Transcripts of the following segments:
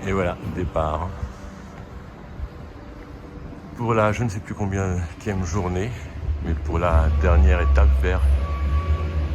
Et voilà, départ. Pour la je ne sais plus combienième journée, mais pour la dernière étape vers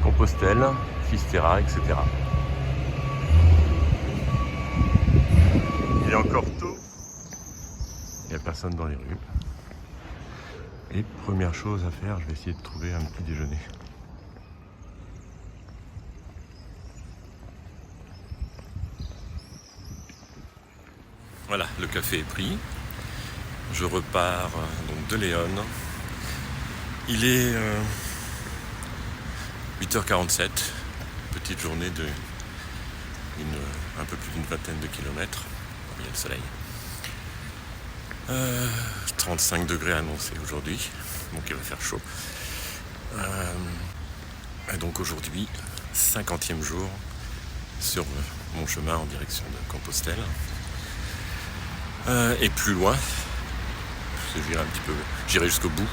Compostelle, Fisterra, etc. Il est encore tôt. Il n'y a personne dans les rues. Et première chose à faire, je vais essayer de trouver un petit déjeuner. Voilà, le café est pris. Je repars donc de Léon. Il est 8h47. Petite journée de un peu plus d'une vingtaine de kilomètres. Il y a le soleil. 35 degrés annoncés aujourd'hui. Donc il va faire chaud. Et donc aujourd'hui, 50e jour sur mon chemin en direction de Compostelle. Et plus loin, j'irai jusqu'au bout,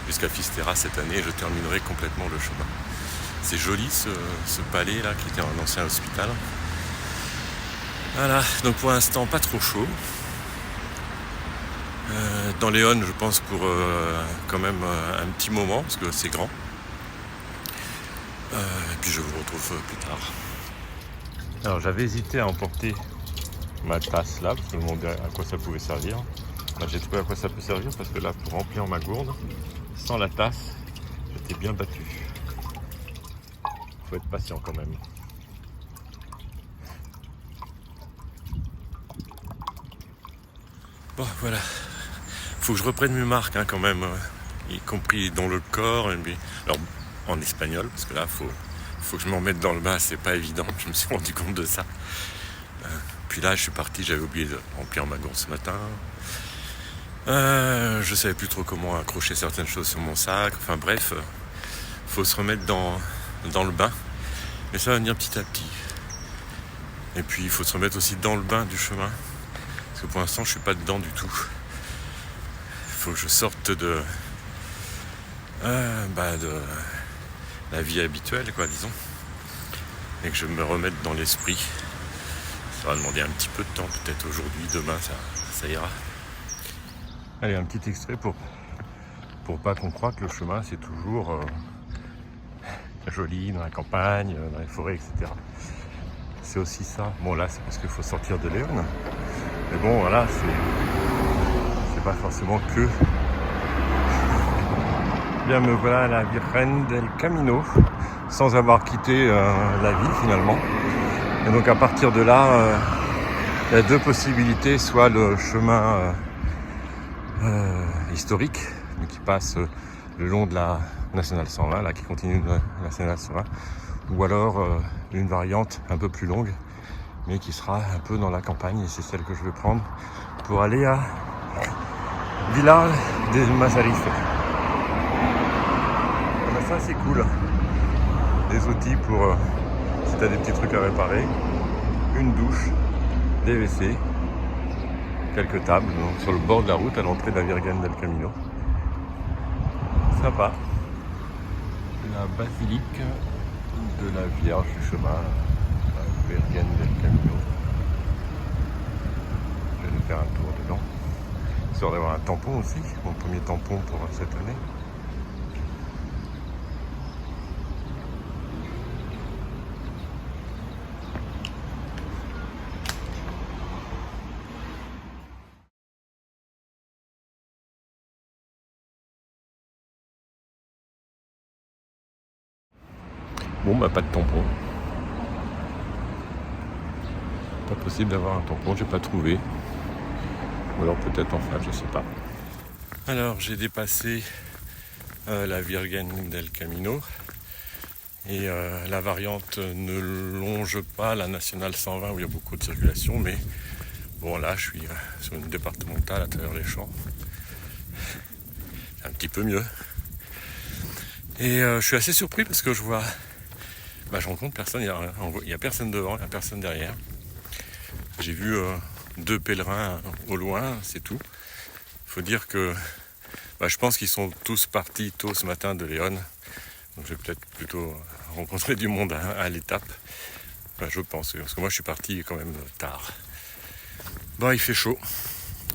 jusqu'à Fisterra cette année, et je terminerai complètement le chemin. C'est joli ce palais là qui était un ancien hospital. Voilà, donc pour l'instant pas trop chaud. Dans Léon, je pense pour quand même un petit moment, parce que c'est grand. Et puis je vous retrouve plus tard. Alors j'avais hésité à emporter ma tasse là, parce que je me demandais à quoi ça pouvait servir. Là, j'ai trouvé à quoi ça peut servir, parce que là, pour remplir ma gourde, sans la tasse, j'étais bien battu. Faut être patient quand même. Bon, voilà. Faut que je reprenne mes marques quand même, y compris dans le corps. Alors, en espagnol, parce que là, faut que je m'en mette dans le bain, c'est pas évident. Je me suis rendu compte de ça. Puis là, je suis parti, j'avais oublié de remplir ma gourde ce matin. Je savais plus trop comment accrocher certaines choses sur mon sac. Enfin bref, faut se remettre dans le bain. Mais ça va venir petit à petit. Et puis il faut se remettre aussi dans le bain du chemin. Parce que pour l'instant, je suis pas dedans du tout. Il faut que je sorte de la vie habituelle, quoi, disons. Et que je me remette dans l'esprit. Ça va demander un petit peu de temps, peut-être aujourd'hui, demain, ça ira. Allez, un petit extrait pour pas qu'on croie que le chemin c'est toujours joli dans la campagne, dans les forêts, etc. C'est aussi ça. Bon là c'est parce qu'il faut sortir de Léon. Mais bon voilà, c'est pas forcément que. Bien me voilà à la Virgen del Camino, sans avoir quitté la ville finalement. Et donc à partir de là, il y a deux possibilités, soit le chemin historique, mais qui passe le long de la Nationale 120, là, qui continue de la Nationale 120, ou alors une variante un peu plus longue, mais qui sera un peu dans la campagne, et c'est celle que je vais prendre pour aller à Villa del Mazarizos. Ça c'est cool, des outils pour si tu as des petits trucs à réparer, une douche, des WC, quelques tables donc, sur le bord de la route à l'entrée de la Virgen del Camino. Sympa. La basilique de la Vierge du chemin, la Virgen del Camino. Je vais faire un tour dedans, histoire d'avoir un tampon aussi, mon premier tampon pour cette année. Bon bah pas de tampon. Pas possible d'avoir un tampon, j'ai pas trouvé. Ou alors peut-être en face, je sais pas. Alors j'ai dépassé la Virgen del Camino. Et la variante ne longe pas la Nationale 120 où il y a beaucoup de circulation, mais bon là je suis sur une départementale à travers les champs. C'est un petit peu mieux. Et je suis assez surpris parce que je rencontre personne, il y a personne devant, il n'y a personne derrière. J'ai vu 2 pèlerins au loin, c'est tout. Il faut dire que je pense qu'ils sont tous partis tôt ce matin de Léon. Donc je vais peut-être plutôt rencontrer du monde à l'étape. Je pense, parce que moi je suis parti quand même tard. Bon, il fait chaud.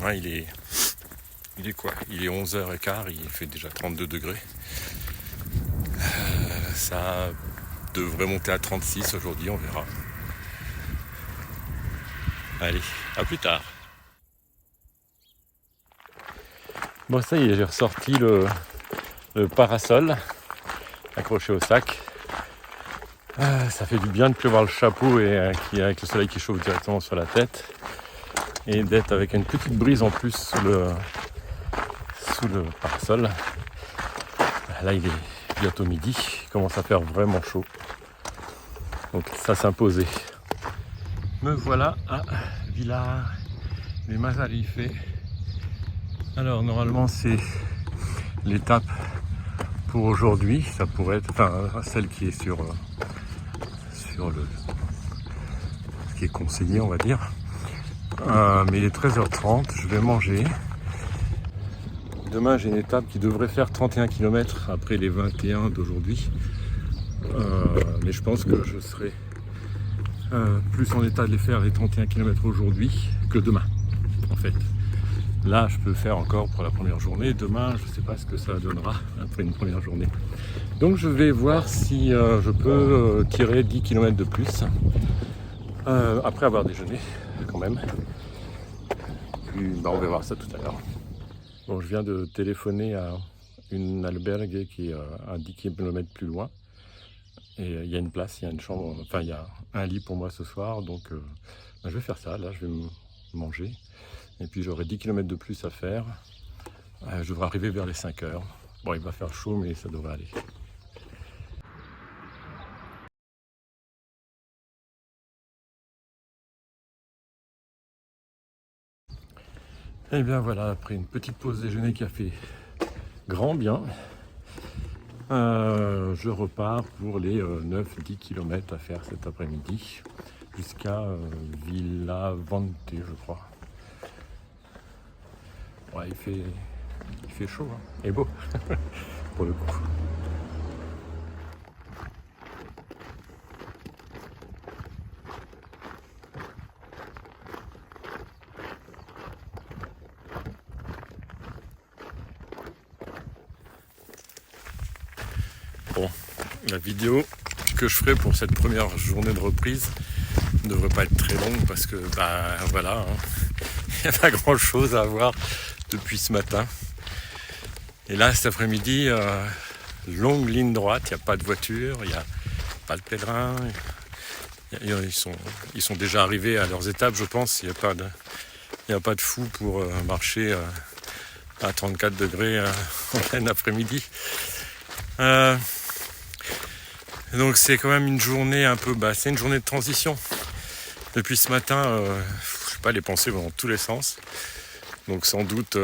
Ouais, il est quoi? Il est 11h15, il fait déjà 32 degrés. Ça devrait monter à 36 aujourd'hui, on verra. Allez, à plus tard. Bon, ça y est, j'ai ressorti le parasol accroché au sac. Ça fait du bien de plus avoir le chapeau et avec le soleil qui chauffe directement sur la tête. Et d'être avec une petite brise en plus sous le parasol. Là, il est bientôt midi, il commence à faire vraiment chaud. Donc ça s'imposait. Me voilà à Villars les Mazalife. Alors normalement c'est l'étape pour aujourd'hui. Ça pourrait être, enfin celle qui est sur le ce qui est conseillé, on va dire. Mais il est 13h30, je vais manger. Demain j'ai une étape qui devrait faire 31 km après les 21 d'aujourd'hui. Mais je pense que je serai plus en état de les faire les 31 km aujourd'hui que demain en fait. Là je peux faire encore pour la première journée, demain je ne sais pas ce que ça donnera après une première journée. Donc je vais voir si je peux tirer 10 km de plus après avoir déjeuné quand même. Puis on va voir ça tout à l'heure. Bon, je viens de téléphoner à une albergue qui est à 10 km plus loin. Et il y a une place, il y a une chambre, enfin il y a un lit pour moi ce soir. Donc je vais faire ça, là je vais manger. Et puis j'aurai 10 km de plus à faire. Je devrais arriver vers les 5 heures. Bon, il va faire chaud mais ça devrait aller. Et bien voilà, après une petite pause déjeuner qui a fait grand bien, je repars pour les 9-10 km à faire cet après-midi jusqu'à Villa Vante, je crois. Ouais, il fait chaud, hein, et beau pour le coup. Bon, la vidéo que je ferai pour cette première journée de reprise ne devrait pas être très longue parce que voilà, hein, il n'y a pas grand chose à voir depuis ce matin. Et là cet après-midi, longue ligne droite, il n'y a pas de voiture, il n'y a pas de pèlerins. Ils sont déjà arrivés à leurs étapes, je pense. Il n'y a pas de fou pour marcher à 34 degrés en plein après-midi. Donc c'est quand même une journée un peu, c'est une journée de transition. Depuis ce matin, je sais pas, les pensées vont dans tous les sens. Donc sans doute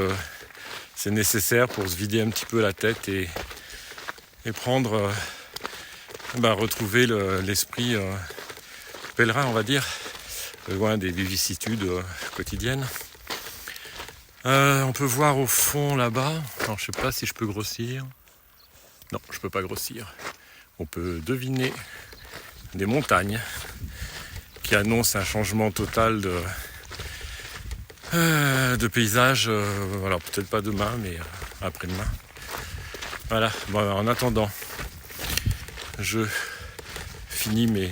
c'est nécessaire pour se vider un petit peu la tête et prendre, retrouver l'esprit pèlerin, on va dire, loin des vicissitudes quotidiennes. On peut voir au fond là-bas, alors je sais pas si je peux grossir. Non, je peux pas grossir. On peut deviner des montagnes qui annoncent un changement total de paysage. Alors peut-être pas demain, mais après-demain. Voilà, bon, en attendant, je finis mes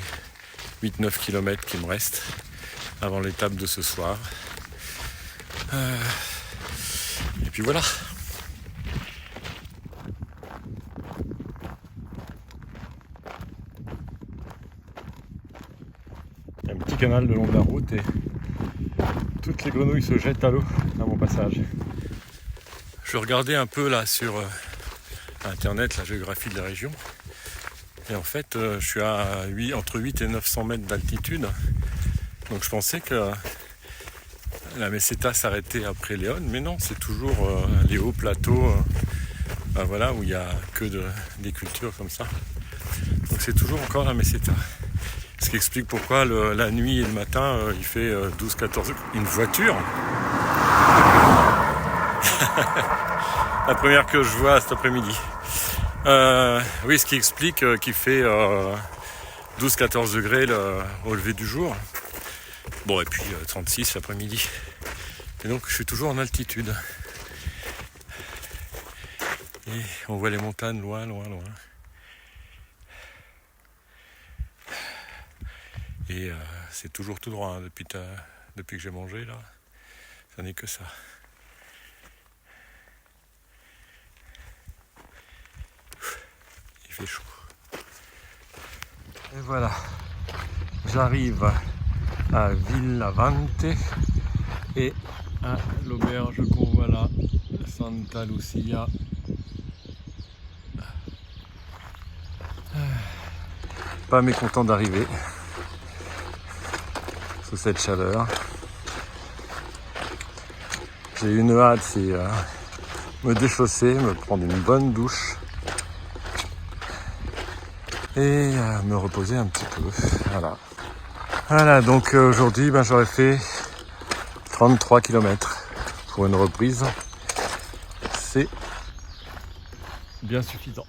8-9 km qui me restent avant l'étape de ce soir. Et puis voilà. Il y a un petit canal le long de la route et toutes les grenouilles se jettent à l'eau à mon passage. Je regardais un peu là sur internet la géographie de la région. Et en fait, je suis à entre 8 et 900 mètres d'altitude. Donc je pensais que la meseta s'arrêtait après Léon, mais non, c'est toujours les hauts plateaux voilà, où il n'y a que des cultures comme ça. Donc c'est toujours encore la meseta. Ce qui explique pourquoi la nuit et le matin, il fait 12-14. Une voiture la première que je vois cet après-midi. Oui, ce qui explique qu'il fait 12-14 degrés au lever du jour. Bon, et puis 36 l'après-midi. Et donc je suis toujours en altitude. Et on voit les montagnes loin, loin, loin. Et c'est toujours tout droit hein, depuis que j'ai mangé là. Ça n'est que ça. Il fait chaud. Et voilà. J'arrive à Villavante et à l'auberge qu'on voit là, Santa Lucia. Pas mécontent d'arriver sous cette chaleur. J'ai une hâte, c'est me déchausser, me prendre une bonne douche et me reposer un petit peu. Voilà, donc aujourd'hui j'aurais fait 33 km pour une reprise. C'est bien suffisant.